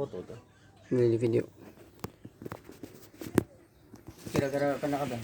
foto to. Beli video. Kira-kira kena ka ba?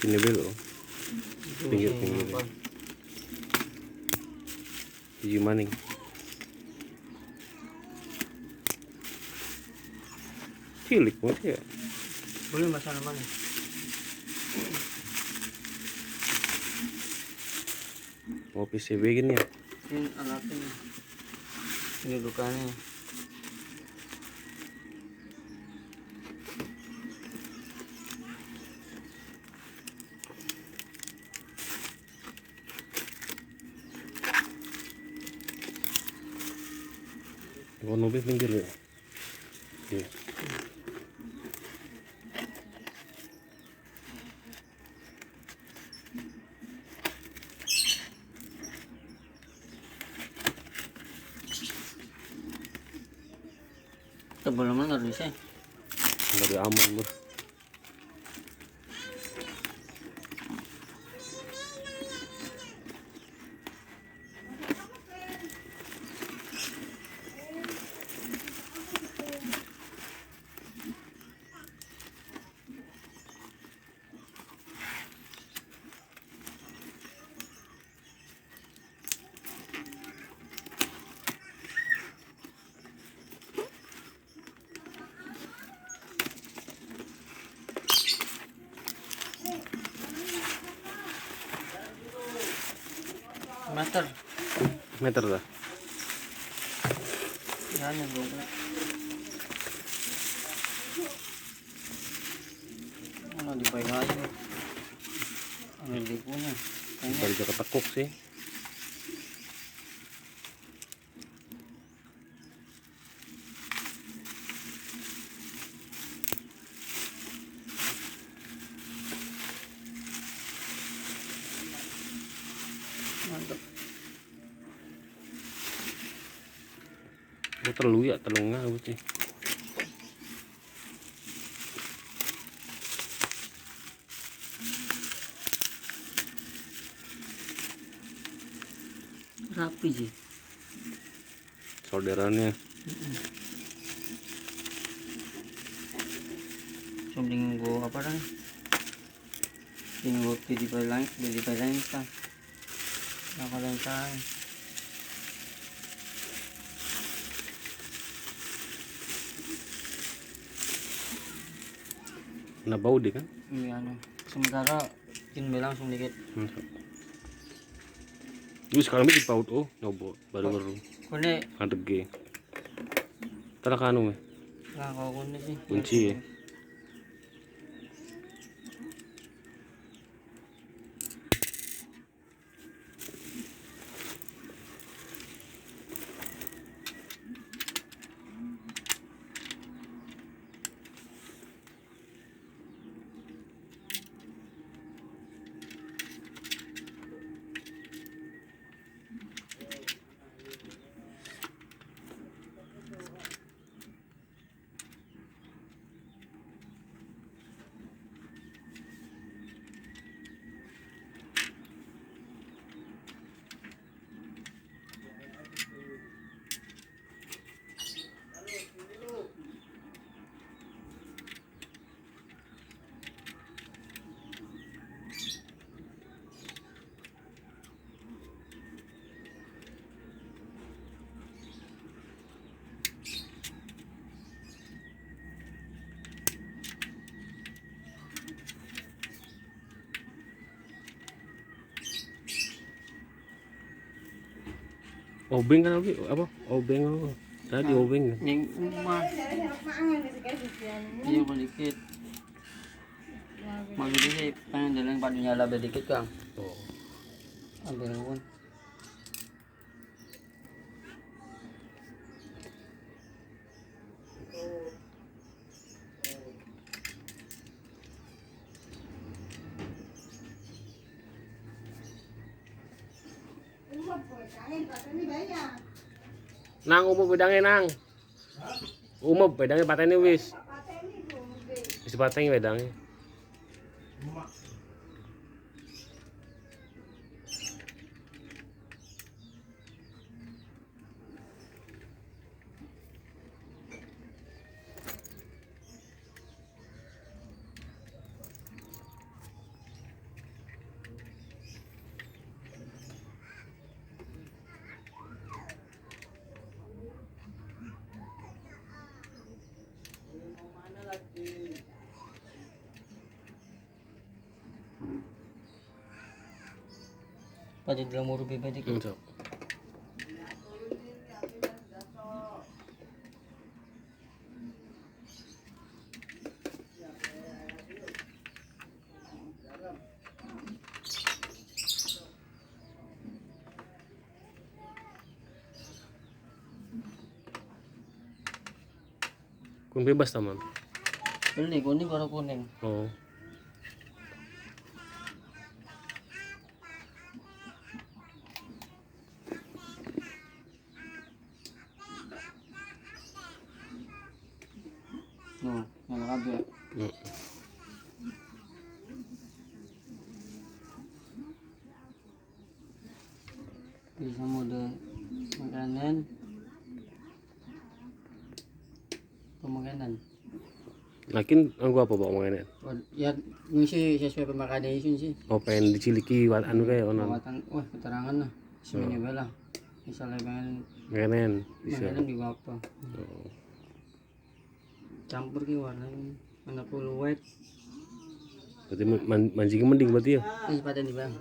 Ini belo. Pinggir-pinggir. Biji maning. Cilik banget ya. Boleh masalah mana? Mau PCB gini ya. Ini alatnya. Ini dukanya. Gua mobil pinggir ya. Iya. Tebal mana nggak bisa? Dari aman bro. Meter dah. Yan yung logo. Ano, di pa ilayo. Ang hindi po niya. Baru dia ketekuk sih. Mantap. Terlalu ya, terlalu ngawut sih. Rapi sih. Solderannya. Sobring go apa kan? Tinggo di lain kan. Nakalantahan. Nabau deh kan? Iya ano. Sementara kinbe langsung dikit. Terus sekarang ini dipaut baru-baru. Kone Antep G. Tara kanu Nah, kalau kunci sih. Kunci ya. Obeng kan apa? Obeng apa? Tadi obeng kan? Yang rumah. Iya kok dikit. Mau jadi sih pengen jalan pada nyala dikit Kang. Oh. Ambil pun. Nang umum bedangnya nang. Umum bedangnya pateni wis. Wis pateni bedangnya. Pada dalam muru bebek dikit. So. Kun bebas teman. Beli kuning baru kuning. Oh. Tuh, nyala kabel. Bisa mode makanan. Pemakanan. Lakin aku apa bawa makanan? Ya ngisi sesuai pemakanan itu sih. Oh pengen diciliki anu kayak onon. Perawatan, wah keterangan lah. Semini lah. Misalnya pengen Makanan bisa. makanan di apa? Oh. Campur ki warna full white. Berarti mancing mending berarti ya. Ini pada di bang.